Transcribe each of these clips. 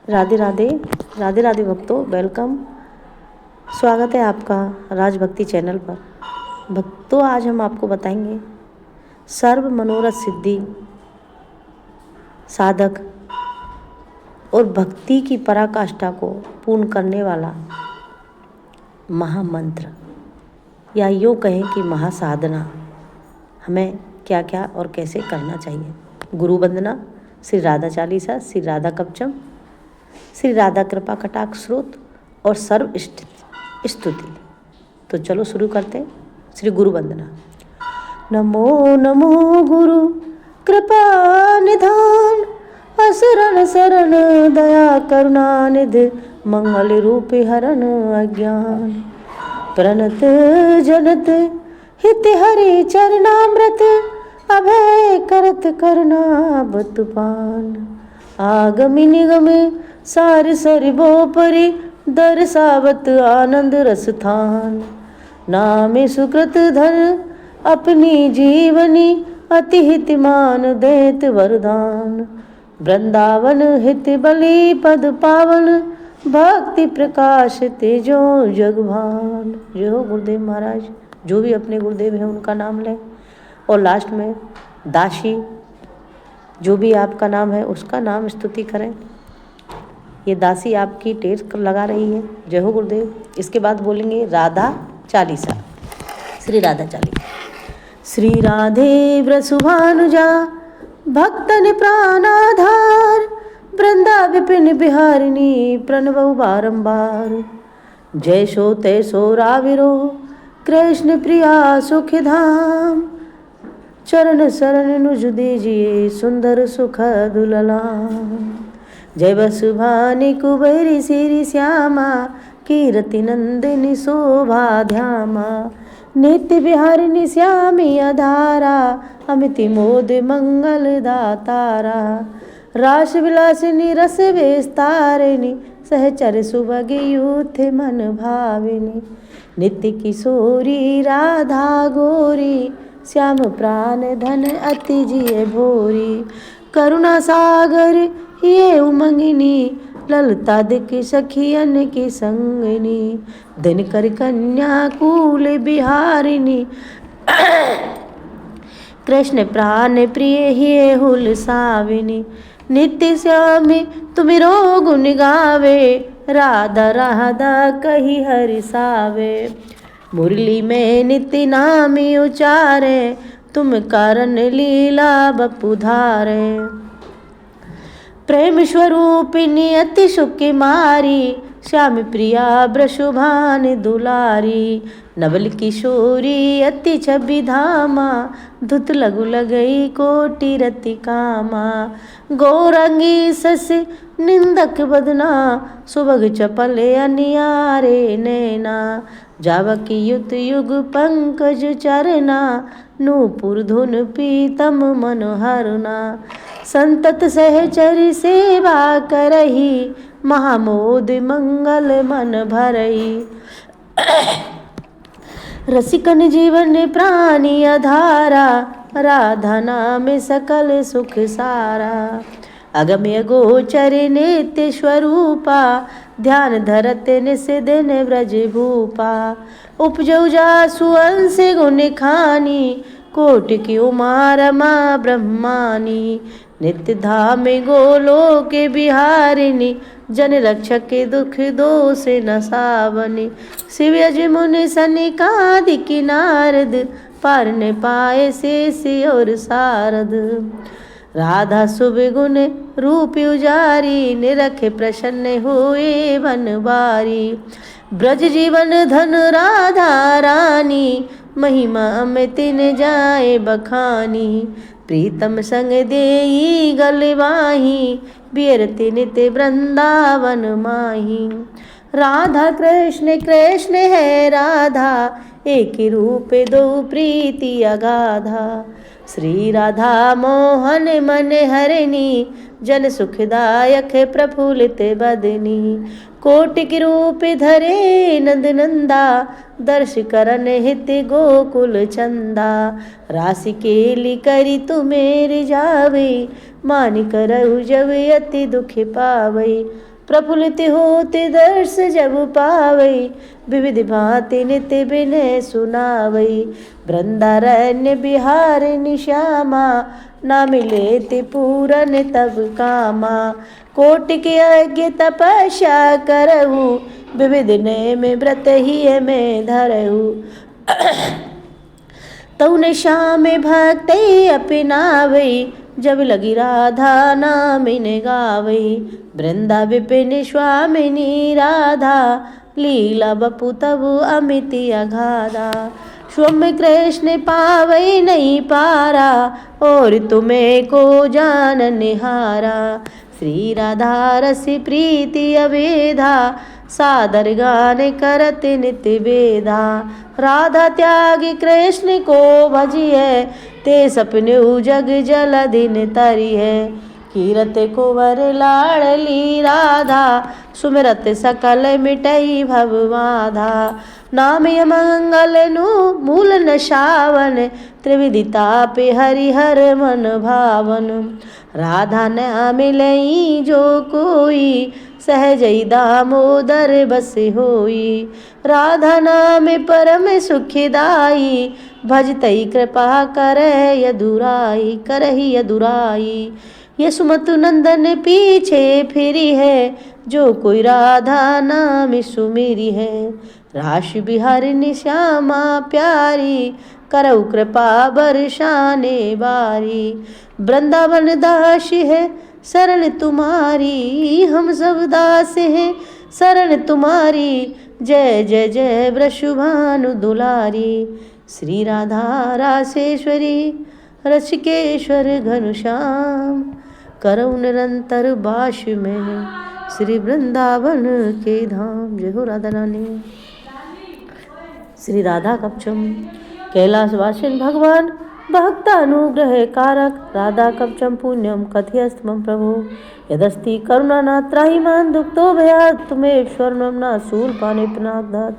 राधे राधे राधे राधे भक्तों, वेलकम। स्वागत है आपका राजभक्ति चैनल पर। भक्तों, आज हम आपको बताएंगे सर्व मनोरथ सिद्धि साधक और भक्ति की पराकाष्ठा को पूर्ण करने वाला महामंत्र, या यूँ कहें कि महासाधना हमें क्या क्या और कैसे करना चाहिए। गुरु वंदना, श्री राधा चालीसा, श्री राधा कवचम, श्री राधा कृपा कटाक्ष स्रोत और सर्व स्तुति। तो चलो शुरू करते हैं। श्री गुरु वंदना। नमो नमो गुरु कृपा निधान, असरण शरण दया करुणा निधि, मंगल रूप हरण अज्ञान, प्रणत जनत हित हरि चरणामृत, अभय करत करना बतुपान, आगमि निगमे सार सरिबो परि, दरसावत आनंद रसथान, नामे सुकृत धन अपनी जीवनी, अति हितमान देत वरदान, वृंदावन हित बलि पद पावन, भक्ति प्रकाश तेजो जगभान। जो हो गुरुदेव महाराज, जो भी अपने गुरुदेव हैं उनका नाम लें, और लास्ट में दासी, जो भी आपका नाम है उसका नाम स्तुति करें। ये दासी आपकी टेस्ट लगा रही है। जय हो गुरुदेव। इसके बाद बोलेंगे राधा चालीसा, श्री राधा चालीसा। श्री राधे व्रसुभानुजा भक्तन प्राणाधार, वृंदा विपिन बिहारिणी प्रणवौ बारंबार, जय सो तैसो राविरो कृष्ण प्रिया सुख धाम, चरण शरण नुज दीजिए सुंदर सुख दुललाम, जय वसुभानि कुबेरी श्री श्यामा, कीर्ति नंदिनी शोभा ध्यामा, नित्य विहारिणी श्यामी अधारा, अमिति मोद मंगल दातारा, रास विलासिनी रस विस्तारिणी, सहचर सुभगे यूथ मन भाविनी, नित्य किशोरी राधा गोरी, श्याम प्राण धन अति जिय भोरी, करुणा सागर ये उमंगिनी, ललता दिक सखियन की संगिनी, दिनकर कन्या कूल बिहारिणी, कृष्ण प्राण प्रिय ही हुल साविनी, नित्य श्यामी तुमिरो गुण गावे, राधा राधा कही हरिसावे, मुरली में नित्य नामी उचारे, तुम कारण लीला बपुधारे, प्रेम स्वरूपिणी अति सुखी मारी, श्याम प्रिया ब्रशुभान दुलारी, नवल किशोरी अति छवि धामा, धुत लघु लगई कोटि रति कामा, गौरंगी सस निंदक बदना, सुभग चपले अनियारे नैना, जावकी युत युग पंकज चरना, नूपुर धुन पीतम मनोहरना, संतत सहचरी सेवा करही, महामोद मंगल मन भरही, रसिकन जीवन प्राणी अधारा, राधा नाम सकल सुख सारा, अगम्य गोचर नित्य स्वरूपा, ध्यान धरत निस दिन व्रज भूपा, उपजौ जासु अंश गुण खानी, कोटि की उमा रमा ब्रह्मानी, नित्य धाम गोलोक बिहारिणी, जन रक्षक दुख दोष न सावनी, शिव यज मुनि सनिकादिक नारद, पार न पाए शेष और शारद, राधा शुभ गुण रूप उजारी, निरखे प्रसन्न हुए बनवारी, ब्रज जीवन धन राधा रानी, महिमा अमित न जाए बखानी, प्रीतम संग देई गलवाही, बियरति नित्य वृंदावन माही, राधा कृष्ण कृष्ण है राधा, एक रूप दो प्रीति अगाधा, श्री राधा मोहन मन हरिणी, जन सुखदायक प्रफुल्लित बदनी, कोटिक रूप धरे नंद नंदा, दर्श करन हित गोकुल चंदा, राशि केली करी तुम्हें रिझावे, मान करहु जब अति दुख पावई, प्रफुल्लित होते दर्श जब पावई, विविध भांति नित्य विनय सुनावई। वृंदारण्य बिहार निश्यामा, ना मिले ते पूरन तब कामा। कोटि के यज्ञ तपस्या करहु, विविध नेम व्रत ही में धरहु। तौने श्याम भक्त अपनावई, जब लगी राधा नाम इन गावई। वृंदा विपिन स्वामिनी राधा, लीला बपु तब अमित अगाधा। स्वयं कृष्ण पावई नहीं पारा, और तुम्हें को जान निहारा। श्री राधा रस प्रीति अवेधा, सादर गान करत नित्य वेदा। राधा त्यागी कृष्ण को भजिए, ते सपने जग जल दिन तरी है। कीरत कुंवर लाडली राधा, सुमिरत सकल मिटई भव बाधा। नाम मंगल नु मूल नशावन, त्रिविधि तापे हरिहर मन भावन। राधा न मिलई जो कोई, सहजई दामोदर बस होई। राधा नाम परम सुखदाई, भजतई कृपा करे यदुराई, करही यदुराई। यशुमत नंदन पीछे फिरी है, जो कोई राधा नाम सुमेरी है। राशि बिहारिणी श्यामा प्यारी, करऊ कृपा बरसाने बारी। वृंदावन दास है शरण तुम्हारी, हम सब दास हैं शरण तुम्हारी। जय जय जय वृषभानु दुलारी। श्री राधा रासेश्वरी, रसिकेश्वर घनश्याम। करऊ निरंतर बाश में, श्री वृंदावन के धाम। जय हो राधा रानी। श्री राधा कवचम। कैलासवासिन भगवान भक्तानुग्रह कारक, राधा कवचम पुण्यम कथयस्तमं प्रभो। यदस्ति करुणा न त्राहिमान्, दुक्तो भयात् तुमेश्वरं न शूलपाणे पिनाकदात्।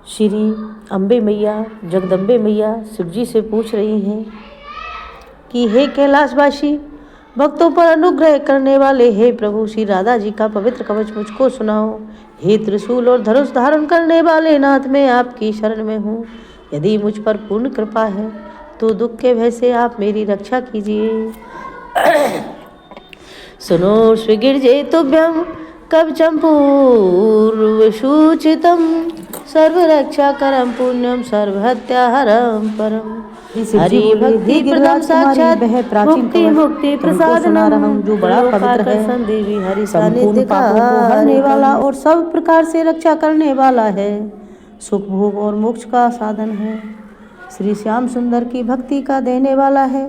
श्री अम्बे मैया, जगदम्बे मैया शिवजी से पूछ रही हैं कि हे कैलाशवासी, भक्तों पर अनुग्रह करने वाले हे प्रभु, श्री राधा जी का पवित्र कवच मुझको सुनाओ। हे त्रिशूल और धनुष धारण करने वाले नाथ, मैं आपकी शरण में हूँ। यदि मुझ पर पूर्ण कृपा है तो दुख के भय से आप मेरी रक्षा कीजिए। सुनो स्विगिर्जे तुभ्यम कवचम पूर्वसूचितम, सर्वरक्षाकरं पुण्यम सर्वहत्याहरं परम। हरि भक्ति प्रदम साक्षात मुक्ति मुक्ति प्रसादनम, जो बड़ा पवित्र है, संपूर्ण पापों को हरने वाला और सब प्रकार से रक्षा करने वाला है, सुख भोग और मोक्ष का साधन है। श्री श्याम सुंदर की भक्ति का देने वाला है।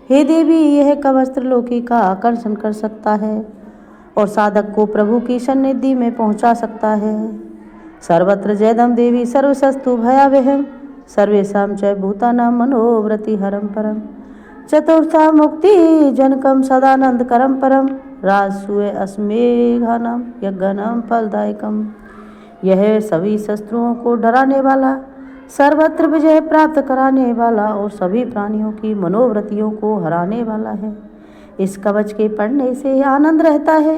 हे देवी, यह कवच त्रिलोकी का आकर्षण कर सकता है और साधक को प्रभु की सन्निधि में पहुंचा सकता है। सर्वत्र जयदम देवी सर्वशस्तु भयावहम, सर्वेषां च भूतानां मनोव्रति हरं परम। चतुर्था मुक्ति जनकम सदानंद करम परम, राजसूय अस्मेघानाम यज्ञानाम फलदायकम। यह सभी शस्त्रों को डराने वाला, सर्वत्र विजय प्राप्त कराने वाला और सभी प्राणियों की मनोवृत्तियों को हराने वाला है। इस कवच के पढ़ने से आनंद रहता है।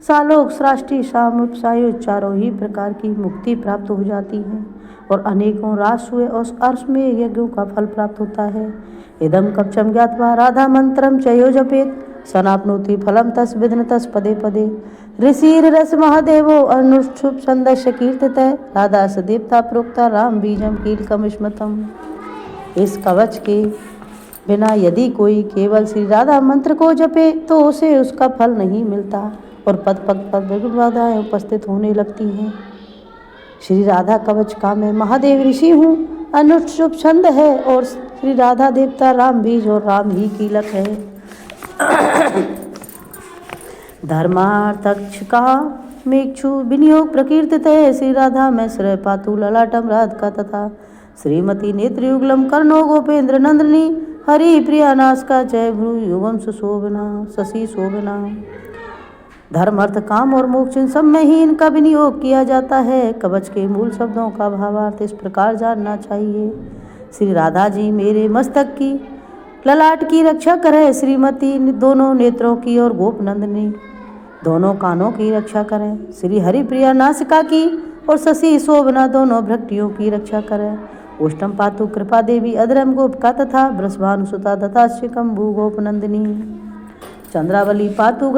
सालोक, सृष्टि, सामुप, सायुज चारों ही प्रकार की मुक्ति प्राप्त हो जाती है और अनेकों राजसूय और अश्वमेध यज्ञों का फल प्राप्त होता है। इदम कवचम ज्ञात्वा राधा मंत्रम चयो जपेत, सनाप्नोति फलम तस् विघ्न तस् पदे पदे। ऋषिर रस महादेवो अनुष्ठुप संदस्य कीर्तितः, राधा सदेवता प्रोक्ता राम बीजम कीलकम स्मृतम। इस कवच के बिना यदि कोई केवल श्री राधा मंत्र को जपे तो उसे उसका फल नहीं मिलता और पद पद पर विघ्न बाधाएं उपस्थित होने लगती हैं। श्री राधा कवच का मैं महादेव ऋषि हूँ, अनुष्ठुप छंद है और श्री राधा देवता राम बीज और राम ही कीलक है। धर्मार्थक्ष का मेक्षु विनियोग प्रकीर्तित है। श्री राधा में श्रय पातु ललाटम राध का तथा श्रीमती नेत्रयुगलम कर्णो गोपेंद्र नंदनी, हरि प्रिया नाश का जय भ्रू युगम सुशोभना शशि शोभना। धर्म अर्थ काम और मोक्ष इन सब में ही इनका विनियोग किया जाता है। कवच के मूल शब्दों का भावार्थ इस प्रकार जानना चाहिए। श्री राधा जी मेरे मस्तक की ललाट की रक्षा करे श्रीमती दोनों नेत्रों की और गोप नंदिनी दोनों कानों की रक्षा करें। श्री हरिप्रिया नासिका की और शशि शोभना दोनों भ्रक्टियों की रक्षा करें। उष्टम पातु कृपा देवी अधरम गोपिका तथा वृषभानुसुता तथा शिकम्भु गोप नंदिनी। चंद्रावली पातु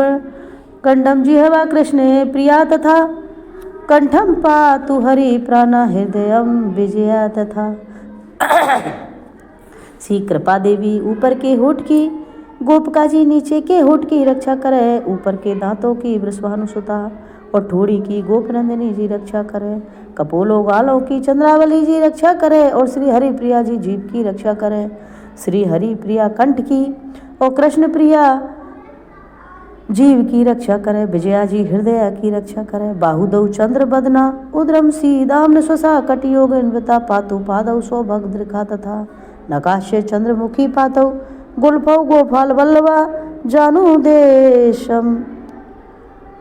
गंडम जिह्वा कृष्ण प्रिया तथा कंठम पातु हरि प्राणा हृदयम विजया तथा। श्री कृपा देवी ऊपर के होठ की गोपिका जी नीचे के होठ की रक्षा करे। ऊपर के दांतों की वृषभानुसुता और ठोड़ी की गोपनंदिनी जी रक्षा करे। कपोलों गालों की चंद्रावली जी रक्षा करे और श्री हरिप्रिया जी जीभ की रक्षा करे। श्री हरिप्रिया कंठ की और कृष्ण प्रिया जीव की रक्षा करे। विजया जी हृदय की रक्षा करे। बाहुदौ चंद्र बदना उद्रम सी दाम्न स्वसा कटियोग इन्वता पातु पादौ सौभद्रिका तथा नकाश्य चंद्रमुखी पातौ गुल्फौ गोपाल वल्लभा जानु देशम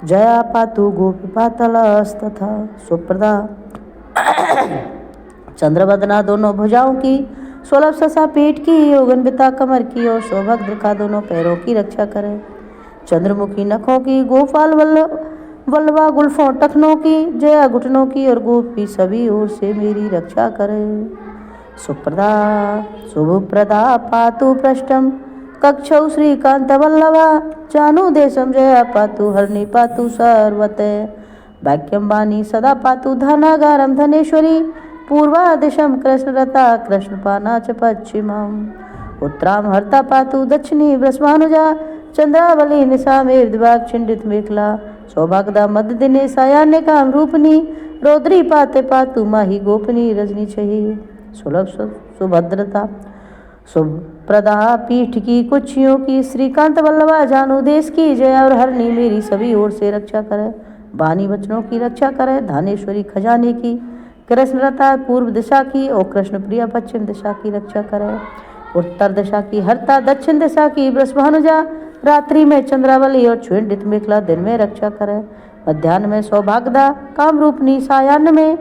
जया पातु गोपी पातलस्तथा सुप्रदा। चंद्रवदना दोनों भुजाओं की 16 ससा पेट की योगन्विता कमर की और सौभद्रिका दोनों पैरों की रक्षा करे। चंद्रमुखी नखों की गोपाल वल्लभा गुल्फों टखनों की जया घुटनों की और गोपी सभी ओर से मेरी रक्षा करे। सुप्रदा शुभप्रदा पातु पृष्ठम कक्षौ श्रीकांत वल्लभा जानु देशम जया पातु हरणी पातु सर्वते वाक्यम वाणी सदा पातु धनागारम धनेश्वरी पूर्वा दिशम कृष्णरता कृष्णपाना च पश्चिमम उत्तराम हर्ता पातु दक्षिणी वृषभानुजा चंद्रावली निशा में दिवाग छिंडित मेखला सौभागदा मध्य दिने सायान्य काम रूपनी रौद्री पाते पातु माही गोपनी रजनी छही सुलभ सुभद्रता सुप्रदा पीठ की कुक्षियों की श्रीकांत वल्लभा जानु देश की जया और हरणी मेरी सभी ओर से रक्षा करे। वाणी वचनों की रक्षा करे। धानेश्वरी खजाने की कृष्णरता पूर्व दिशा की और कृष्ण प्रिया पश्चिम दिशा की रक्षा करे। उत्तर दिशा की हरता दक्षिण दिशा की वृषभानुजा रात्रि में चंद्रावली और छुंडित मेखला दिन में रक्षा करे। मध्याह्न में सौभागदा कामरूपनी सायाह्न में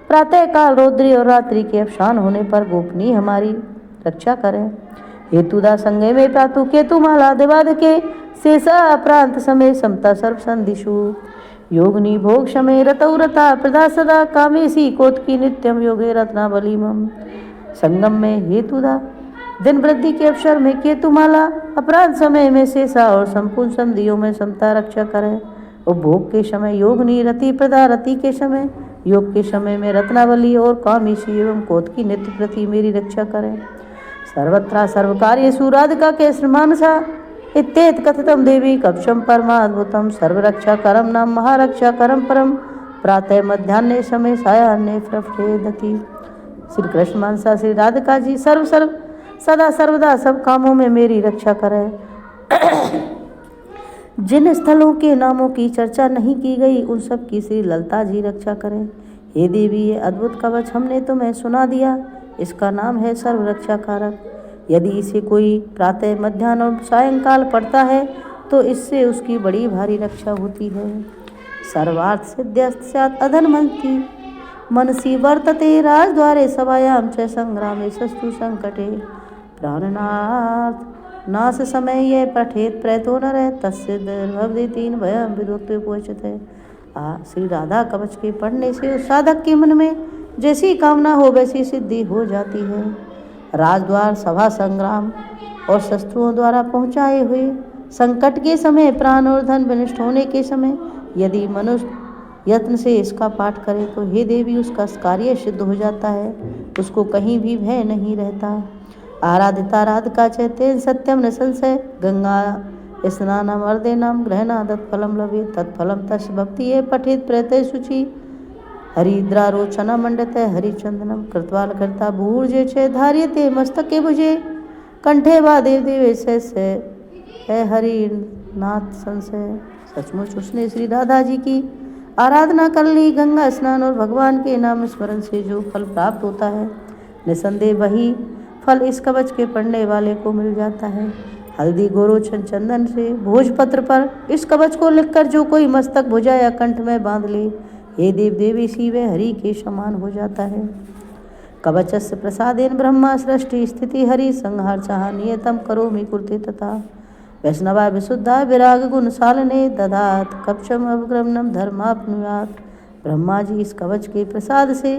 प्रातः काल रौद्री और रात्रि के अवसान होने पर गोपनी हमारी रक्षा करें। हेतुदा संगे में प्रातु केतु माला दिवाद के शेषा प्रांत समय समता सर्व संदिशु योगनी भोग शमे रतौ रता प्रदा सदा कामेशी कोतकी नित्यम योगे रत्नावलीमम। संगम में हेतुदा दिन वृद्धि के अवसर में केतुमाला अपराध समय में शेषा और संपूर्ण संधियों में समता रक्षा करें। उपभोग के समय योगनी रति प्रदा रति के समय योग के समय में रत्नावली और कामेशी एवं कोतकी नित्य प्रति मेरी रक्षा करें। सर्वत्रा सर्वकार्येषु राधिका के श्रीमानसा इत्येत कथितम देवी कक्षम परमाद्भुतम सर्वरक्षा करम नाम महारक्षा करम परम प्रातः मध्याह्ने समय सायाह्ने प्रभेदति। श्री कृष्ण मानसा श्री राधिका जी सर्व सदा सर्वदा सब कामों में मेरी रक्षा करें। जिन स्थलों के नामों की चर्चा नहीं की गई उन सब की श्री ललिता जी रक्षा करें। हे देवी ये अद्भुत कवच हमने तुम्हें सुना दिया, इसका नाम है सर्वरक्षा कारक। यदि इसे कोई प्रातः मध्याह्न और सायंकाल पढ़ता है तो इससे उसकी बड़ी भारी रक्षा होती है। सर्वार्थ सिद्ध्यस्यात् अधर्मन्ति मनसि वर्तते राजद्वारे सभायां च संग्रामे शस्तु संकटे प्राणनाथ नाश समय ये पठेत प्रयतो न रह तस्य भवति तीन भयम विदुक्ते पोचते। श्री राधा कवच के पढ़ने से उस साधक के मन में जैसी कामना हो वैसी सिद्धि हो जाती है। राजद्वार सभा संग्राम और शस्त्रों द्वारा पहुँचाए हुए संकट के समय प्राण और धन विनष्ट होने के समय यदि मनुष्य यत्न से इसका पाठ करे तो हे देवी उसका कार्य सिद्ध हो जाता है, उसको कहीं भी भय नहीं रहता। आराधिता राधिका चैतेन सत्यम न संशय गंगा स्नानम अर्देनाम ग्रहणा तत्फलम लभे तत्फलम तस् भक्ति ये पठित प्रत्यय शुचि हरिद्रारोचना मंडते हरिचंदनम कृतवाल करता भूर्जे छे धार्यते मस्तके भुजे कंठे वा देव देवेश है हरिनाथ संशय। सचमुच उसने श्री राधा जी की आराधना कर ली। गंगा स्नान और भगवान के नाम स्मरण से जो फल प्राप्त होता है निसंदेह वही फल इस कवच के पढ़ने वाले को मिल जाता है। हल्दी गोरोचन चंदन से भोजपत्र पर इस कवच को लिखकर जो कोई मस्तक भुजा या कंठ में बांध ले हे देव देवी शिव हरि के समान हो जाता है। कवचस्य प्रसादेन ब्रह्मा सृष्टि स्थिति हरि संहार चाह नियतम करोमि कुरुते तथा वैष्णवा विशुद्धा विराग गुण सालने दधात कवचम अवग्रमणम धर्माप्नुयात। ब्रह्मा जी इस कवच के प्रसाद से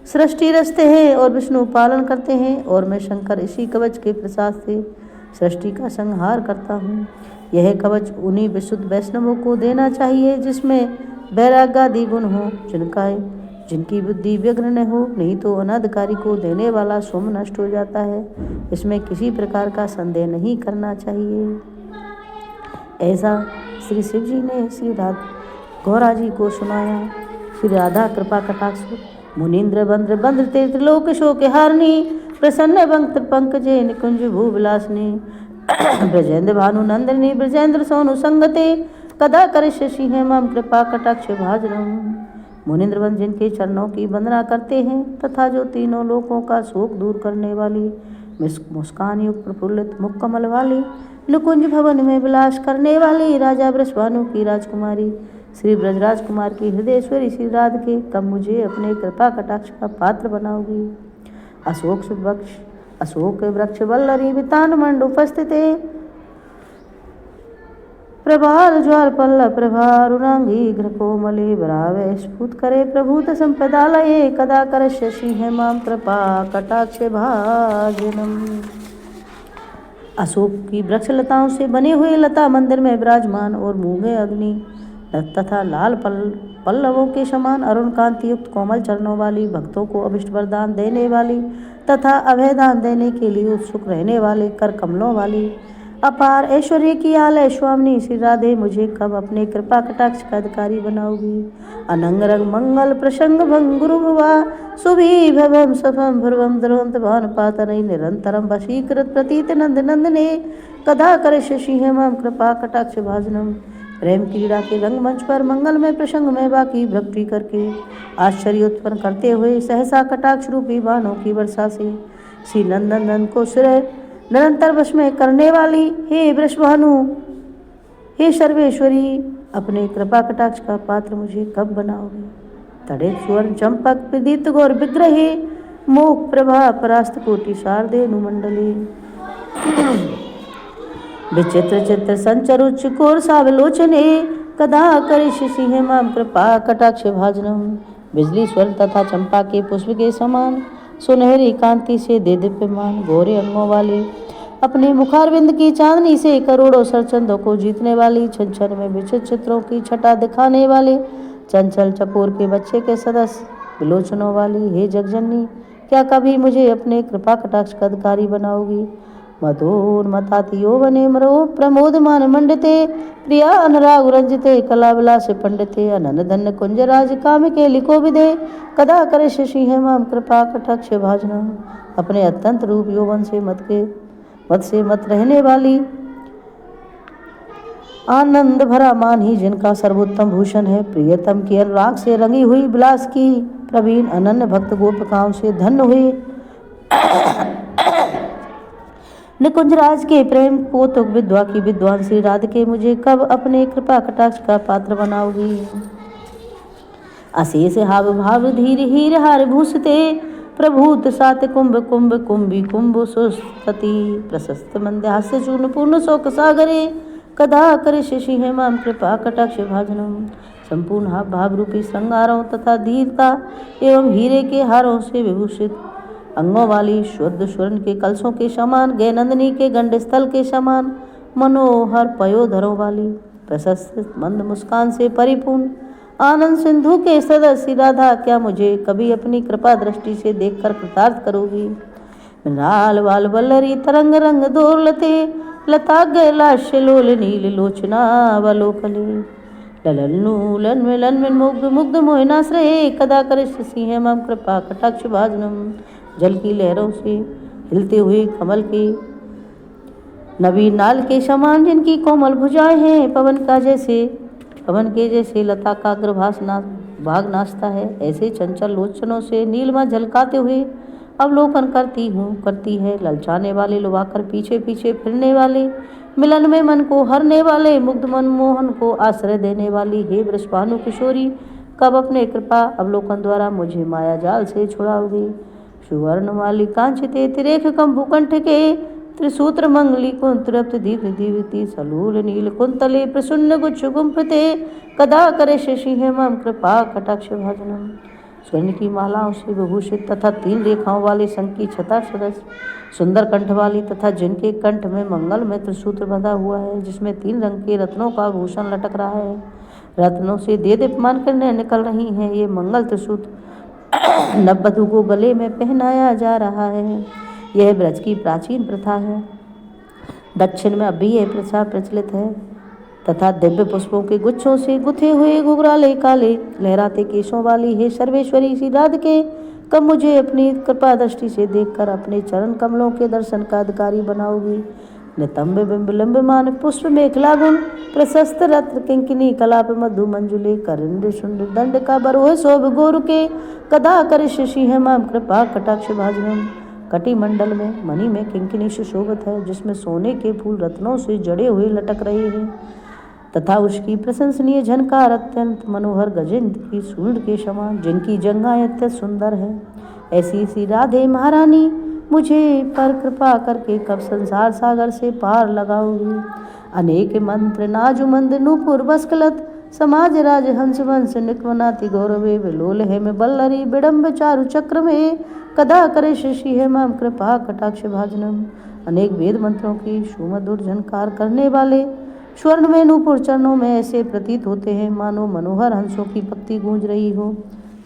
सृष्टि रचते हैं और विष्णु पालन करते हैं और मैं शंकर इसी कवच के प्रसाद से सृष्टि का संहार करता हूँ। यह कवच उन्हीं विशुद्ध वैष्णवों को देना चाहिए जिसमें वैराग्यादि गुण हो, जिनकी बुद्धि व्यग्र न हो, नहीं तो अनाधिकारी को देने वाला सोम नष्ट हो जाता है। इसमें किसी प्रकार का संदेह नहीं करना चाहिए। ऐसा श्री शिव जी ने श्री गौरा जी को सुनाया। श्री राधा कृपा कटाक्ष मुनीन्द्र बंद्र बंद्र ते त्रिलोक शोक हारणी प्रसन्न बंक्त पंकजे निकुंज भूविलासनी ब्रजेंद्र भानु नंदिनी ब्रजेंद्र सोनु संगते कदा करिष्य सिंह मम कृपा कटाक्ष भाजनम। मुनीन्द्र बंद जिनके चरणों की वंदना करते हैं तथा जो तीनों लोकों का शोक दूर करने वाली मुस्कान युक्त प्रफुल्लित मुख कमल वाली निकुंज भवन में विलास करने वाली राजा वृषभानु की राजकुमारी श्री ब्रजराज कुमार की हृदयेश्वरी श्री राधिके कब मुझे अपने कृपा कटाक्ष का पात्र बनाओगी। अशोक वृक्ष वल्लरी वितान मंड उपस्थित प्रभाल ज्वाल पल्ल प्रभारुणांगी घृकोमले बरावे स्फुट करे प्रभूत संपदालये कदा करश्य सिंह माम कृपा कटाक्ष भाजनम। अशोक की वृक्ष लताओं से बने हुए लता मंदिर में विराजमान और मूंगे अग्नि तथा लाल पल्लवों के समान अरुण कांति युक्त कोमल चरणों वाली भक्तों को अभिष्ट वरदान देने वाली तथा अभयदान देने के लिए उत्सुक रहने वाले कर कमलों वाली अपार ऐश्वर्य की आलय स्वामिनी श्री राधे मुझे कब अपने कृपा कटाक्ष का अधिकारी बनाओगी। अनंग रंग मंगल प्रसंग भंग गुरु भुवा सुभी भवम सफम भ्रुवम द्रवंत भान पातनई निरंतरम वशीकृत प्रतीत नंद नंदने कदा करिष्य सिंह मम कृपा कटाक्ष भाजनम। प्रेम क्रीड़ा के रंगमंच पर मंगल में प्रसंग में बाकी भक्ति करके आश्चर्य उत्पन्न करते हुए सहसा कटाक्ष रूपी बाणों की वर्षा से श्री नंदन को सिर निरंतर वश में करने वाली हे वृषभानु हे सर्वेश्वरी अपने कृपा कटाक्ष का पात्र मुझे कब बनाओगे। तड़ित सुवर्ण चंपक प्रदीप्त गौर विग्रहे मोह प्रभा परास्त कोटि शारदे नुमंडले विचित्र चित्र संचरुच कोर सावलोचने कदा करिष्य सिंह माम कृपा कटाक्ष भाजनम। बिजली स्वर्ण तथा चंपा के पुष्प के समान सुनहरी कांति से दे दिव्यमान गोरे अंगों वाली अपने मुखारविंद की चांदनी से करोड़ों सरचंदों को जीतने वाली छन में विचित्र चित्रों की छटा दिखाने वाले चंचल चकोर के बच्चे के सदस्य विलोचनों वाली हे जगजननी क्या कभी मुझे अपने कृपा कटाक्ष का अधिकारी बनाओगी। मधोन्मताति यौवने मरो प्रमोदमान मंडिते प्रिया अनुराग रंजिते कला विलास पंडिते अनन धन्य कुंजराज कामिके लिको विदे कदा करिष्य सिंह माम कृपा कटाक्ष भाजनम। अपने अत्यंत रूप यौवन से मत रहने वाली आनंद भरा मान ही जिनका सर्वोत्तम भूषण है प्रियतम की अनुराग से रंगी हुई विलास की प्रवीण अनन्य भक्त गोपिकाओं से धन्य हुए निकुंजराज के प्रेम पोतक विद्वा की विद्वान श्री राधिके मुझे कब अपने कृपा कटाक्ष का पात्र बनाओगी। अशेष हाव भाव धीर हीर हार भूषते प्रभूत सात कुंभ कुंभ कुंभी कुंभ सुस्तति प्रशस्त मंद हास्य चूर्ण पूर्ण शोक सागरे कदा करिष्य सिंह माम कृपा कटाक्ष भाजनम। संपूर्ण हाव भाव रूपी श्रृंगारों तथा धीरता एवं हीरे के हारों से विभूषित अंगों वाली शुद्ध स्वर्ण के कलशों के समान गैनंदिनी के गंड स्थल के समान मनोहर पयोधरों वाली प्रशस्त मंद मुस्कान से परिपूर्ण आनंद सिंधु के सदस्य राधा क्या मुझे कभी अपनी कृपा दृष्टि से देखकर कृतार्थ करोगी। लाल वाल वल्लरी तरंग रंग दोलते लता लास्य लोल नील लोचना वलोकले ललन मुग्ध मुग्ध मोहनाश्रय कदा करिष्य सिंह मम कृपा कटाक्ष भाजनम। जल की लहरों से हिलते हुए कमल के नवीन नाल के समान जिनकी कोमल भुजाएं हैं पवन के जैसे लता का भाग नाचता है ऐसे चंचल लोचनों से नीलमा झलकाते हुए अवलोकन करती है ललचाने वाले लुभाकर पीछे पीछे फिरने वाले मिलन में मन को हरने वाले मुग्ध मनमोहन को आश्रय देने वाली हे वृषभानु किशोरी कब अपने कृपा अवलोकन द्वारा मुझे माया जाल से छुड़ाओगी। सुवर्णमाली कांचिते तिरेख कंभुकंठ के त्रिसूत्र मंगली कुंतरप्त दीप्ति दीप्ति सलूल नील कुंतले प्रसन्न गुच्छ गुंफते कदा करे शशि हेमं कृपा कटाक्ष भाजनम। स्वर्ण की मालाओं से विभूषित तथा 3 रेखाओं वाले शंख की छटा सदस्य सुंदर कंठ वाली तथा जिनके कंठ में मंगल में त्रिसूत्र बंधा हुआ है, जिसमें 3 रंग के रत्नों का भूषण लटक रहा है, रत्नों से दे दीप्यमान करने निकल रही हैं। ये मंगल त्रिसूत्र नववधू को गले में पहनाया जा रहा है। यह ब्रज की प्राचीन प्रथा है। दक्षिण में अभी यह प्रथा प्रचलित है तथा दिव्य पुष्पों के गुच्छों से गुथे हुए घुघराले काले लहराते केशों वाली हे सर्वेश्वरी श्री राधिके, कब मुझे अपनी कृपा दृष्टि से देखकर अपने चरण कमलों के दर्शन का अधिकारी बनाओगी। नितंब बिंब लंबमान पुष्प मेखला गुण प्रशस्त रत्न किंकिनी कलाप मधु मंजुले करिंद शुंड दंड का बरोह शोभ गोरु के कदा कर शशि हेमाम कृपा कटाक्ष भाजनम। कटी मंडल में मणि में किंकिनी सुशोभित है, जिसमें सोने के फूल रत्नों से जड़े हुए लटक रहे हैं तथा उसकी प्रशंसनीय झनकार अत्यंत मनोहर गजेंद्र की सूंड के समान, जिनकी जंघाएं अत्यंत सुंदर है। ऐसी सी राधे महारानी मुझे पर कृपा करके कब संसार सागर से पार लगाओगी। अनेक मंत्र नाजुमंद नूपुर बस्कलत समाज राज हंस वंश निकमनाति गौरवे विलोल है में बल्लरी विडम्ब चारु चक्र में कदा करे शशि हेमाम कृपा कटाक्ष भाजनम। अनेक वेद मंत्रों की सुमधुर झनकार करने वाले स्वर्ण में नूपुर चरणों में ऐसे प्रतीत होते हैं मानो मनोहर हंसों की पक्ति गूंज रही हो।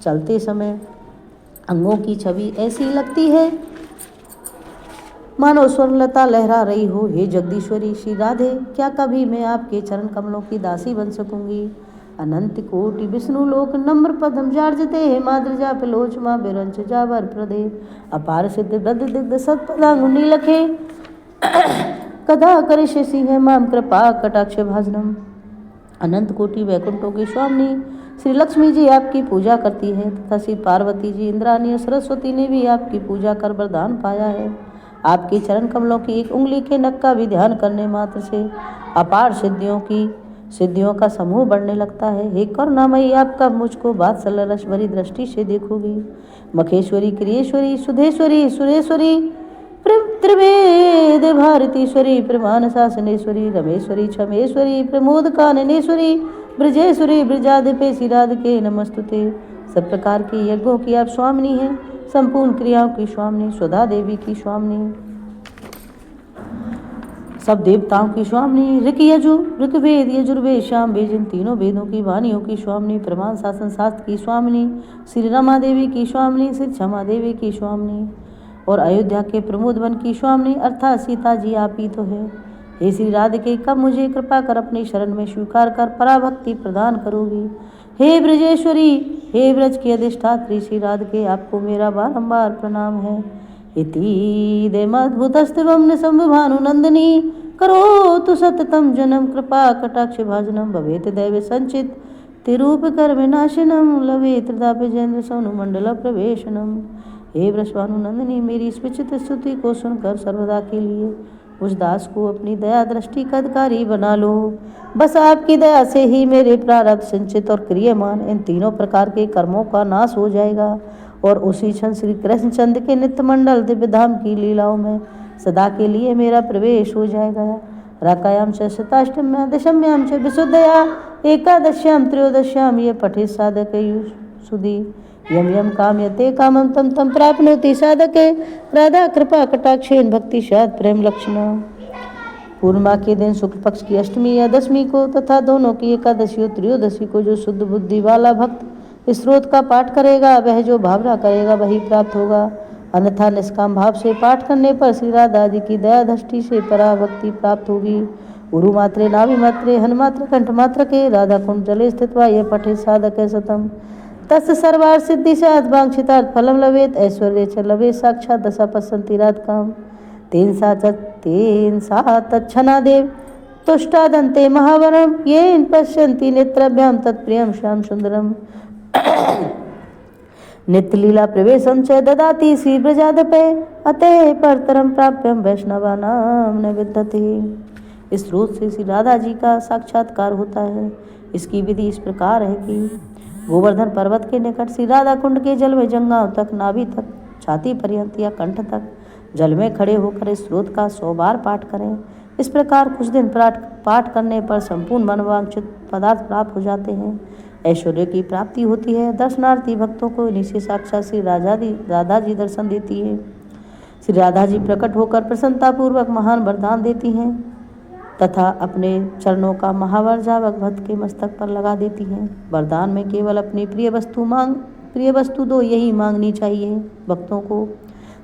चलते समय अंगों की छवि ऐसी लगती है मानो स्वर्णलता लहरा रही हो। हे जगदीश्वरी श्री राधे, क्या कभी मैं आपके चरण कमलों की दासी बन सकूंगी। अनंत कोटि विष्णु लोक नम्र पदम जार्जते हे माद्रजा पिलोचमा बिरंच जावर प्रदे अपार सिद्ध वृद्ध दिग्ध सत्पदांगुनी लखे कदा करे शशि हेमाम कृपा कटाक्ष भाजनम। अनंत कोटि वैकुंठों की स्वामिनी श्री लक्ष्मी जी आपकी पूजा करती है तथा श्री पार्वती जी इंद्रानी सरस्वती ने भी आपकी पूजा कर वरदान पाया है। आपके चरण कमलों की एक उंगली के नख का भी ध्यान करने मात्र से अपार सिद्धियों का समूह बढ़ने लगता है। हे करुणामयी, आप कब मुझको बात्सल्य रस भरी दृष्टि से देखोगी। मखेश्वरी, क्रियेश्वरी, सुधेश्वरी, सुरेश्वरी, त्रिवेद भारतीश्वरी, प्रमाण शासनेश्वरी, रमेश्वरी, क्षमेश्वरी, प्रमोद काननेश्वरी, ब्रजेश्वरी, ब्रजाधिपे राधिके नमस्तुते। सब प्रकार के यज्ञों की आप स्वामिनी हैं, संपूर्ण क्रियाओं की स्वामिनी, स्वधा देवी की स्वामिनी, सब देवताओं की स्वामिनी, ऋग्वेद यजुर्वेद शाम वेद, इन तीनों वेदों की वाणियों की स्वामिनी, प्रमाण शासन शास्त्र की स्वामिनी, श्री रमा देवी की स्वामिनी, श्री क्षमा देवी की स्वामिनी और अयोध्या के प्रमोद वन की स्वामिनी अर्थात सीता जी आप ही तो है। हे श्री राधिके, कब मुझे कृपा कर अपनी शरण में स्वीकार कर पराभक्ति प्रदान करोगी। हे ब्रजेश्वरी, हे ब्रज की अधिष्ठात्री श्री राधिके, आपको मेरा बारंबार प्रणाम है। इति देमाद्भुतस्तवं निसंभानुनंदिनी करोतु सततं जनम कृपा कटाक्ष भाजनम। भवेत दैव संचित तिरूप कर विनाशनम लवे त्रिदापेजेंद्र सोनुमंडल प्रवेशनम। हे वृषभानुनंदिनी, मेरी इस विचित्र स्तुति को सुनकर सर्वदा के लिए उस दास को अपनी दया दृष्टि का अधिकारी बना लो। बस आपकी दया से ही मेरे प्रारब्ध, संचित और क्रियमान इन तीनों प्रकार के कर्मों का नाश हो जाएगा और उसी क्षण श्री कृष्णचंद्र के नित्य मंडल दिव्य धाम की लीलाओं में सदा के लिए मेरा प्रवेश हो जाएगा। राकायाम च शताष्टम्यां दशम्यां च विशुद्धया एकादश्यां त्रयोदश्यां ये पठे साधक सुधी यम यम कामयते कामं तम तम प्राप्नोति साधके। राधा कृपा कटाक्षेन भक्ति शाद प्रेम लक्षणा। पूर्णिमा के दिन शुक्ल पक्ष की अष्टमी या दशमी को तथा दोनों की एकादशी और त्रयोदशी को जो शुद्ध बुद्धि वाला भक्त स्त्रोत का पाठ करेगा, वह जो भावना करेगा वही प्राप्त होगा। अन्यथा निष्काम भाव से पाठ करने पर श्री राधा जी की दया दृष्टि से पराभक्ति प्राप्त होगी। उरु मात्रे नाभि मात्रे हनुमात्र कंठ मात्र के राधा कुंड जले स्थित्वा यह पठे साधक सतम तस् सर्वार सिद्धि साध वांछितार्थ फलम लवेत ऐश्वर्य च लवे साक्षात दशा पसंती रात काम। तेन सा तच्छना देव तुष्टादंते महावरम येन पश्यन्ति नेत्रभ्याम तत्प्रियम श्याम सुंदरम। नित्य लीला प्रवेशम च ददाति श्री ब्रजादपे अतः परतरम प्राप्यम वैष्णवानाम न विद्यते। इस स्रोत से श्री राधा जी का साक्षात्कार होता है। इसकी विधि इस प्रकार है कि गोवर्धन पर्वत के निकट श्री राधा कुंड के जल में जंगाओं तक नाभि तक छाती पर्यंत या कंठ तक जल में खड़े होकर इस स्रोत का 100 बार पाठ करें। इस प्रकार कुछ दिन पाठ करने पर संपूर्ण मनोवांछित पदार्थ प्राप्त हो जाते हैं, ऐश्वर्य की प्राप्ति होती है। दर्शनार्थी भक्तों को नीचे साक्षात श्री राधा जी दर्शन देती है। श्री राधा जी प्रकट होकर प्रसन्नतापूर्वक महान वरदान देती हैं तथा अपने चरणों का महावर जावक भक्त के मस्तक पर लगा देती हैं। वरदान में केवल अपनी प्रिय वस्तु दो, यही मांगनी चाहिए भक्तों को।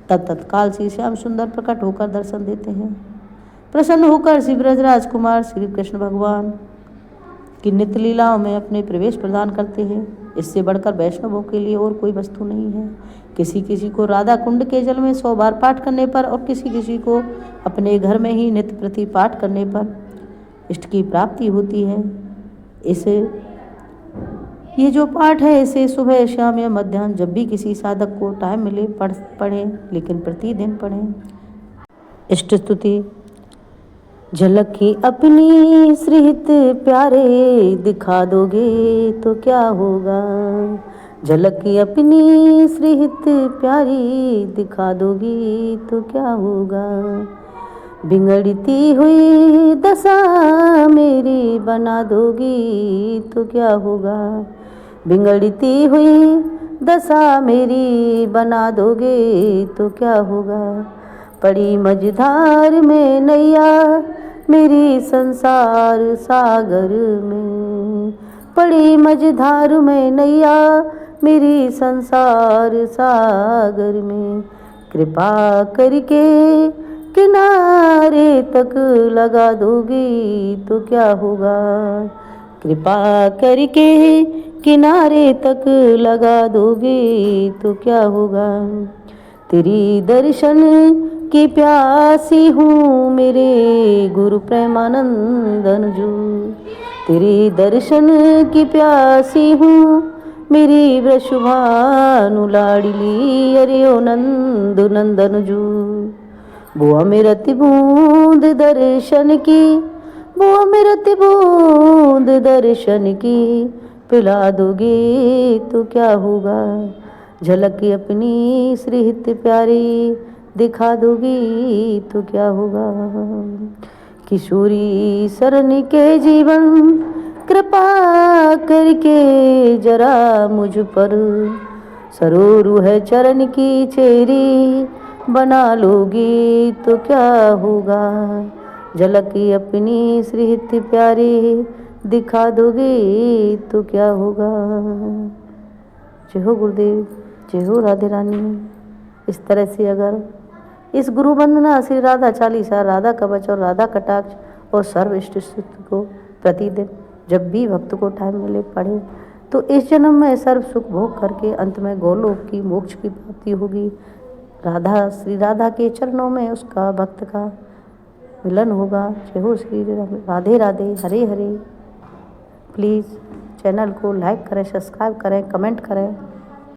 तत्काल श्री श्याम सुंदर प्रकट होकर दर्शन देते हैं। प्रसन्न होकर श्री ब्रजराज कुमार श्री कृष्ण भगवान की नित्य लीलाओं में अपने प्रवेश प्रदान करते हैं। इससे बढ़कर वैष्णवों के लिए और कोई वस्तु नहीं है। किसी को राधा कुंड के जल में 100 बार पाठ करने पर और किसी को अपने घर में ही नित्य प्रति पाठ करने पर इष्ट की प्राप्ति होती है। ये जो पाठ है इसे सुबह, शाम या मध्याह्न जब भी किसी साधक को टाइम मिले पढ़ें, लेकिन प्रतिदिन पढ़ें। इष्ट स्तुति। झलकी अपनी श्रीहित प्यारे दिखा दोगे तो क्या होगा। झलकी अपनी श्रीहित प्यारी दिखा दोगी तो क्या होगा। बिगड़ती हुई दशा मेरी बना दोगी तो क्या होगा। बिगड़ती हुई दशा मेरी बना दोगे तो क्या होगा। पड़ी मझधार में नैया मेरी संसार सागर में। पड़ी मझधार में नैया मेरी संसार सागर में। कृपा करके किनारे तक लगा दोगी तो क्या होगा। कृपा करके किनारे तक लगा दोगी तो क्या होगा। तेरी दर्शन की प्यासी हूँ मेरे गुरु प्रेमानंदन जू। तेरी दर्शन की प्यासी हूँ मेरी वृषभानु लाडली अरे ओ नंद नंदन जू। वो अमृत बूंद दर्शन की, वो अमृत बूंद दर्शन की पिला दोगे तो क्या होगा। झलक अपनी श्रीहित प्यारी दिखा दोगी तो क्या होगा। किशोरी शरण के जीवन कृपा करके जरा मुझ पर। सरोरु है चरण की चेरी बना लोगी तो क्या होगा। झलक अपनी श्रीहित प्यारी दिखा दोगी तो क्या होगा। जय हो गुरुदेव, जय हो राधे रानी। इस तरह से अगर इस गुरु वंदना, श्री राधा चालीसा, राधा कवच और राधा कटाक्ष और सर्व इष्ट स्तुति को प्रतिदिन जब भी भक्त को टाइम मिले पढ़े तो इस जन्म में सर्व सुख भोग करके अंत में गोलोक की मोक्ष की प्राप्ति होगी। राधा, श्री राधा के चरणों में उसका भक्त का मिलन होगा। जय हो श्री राधे राधे, हरे हरे। प्लीज़ चैनल को लाइक करें, सब्सक्राइब करें, कमेंट करें।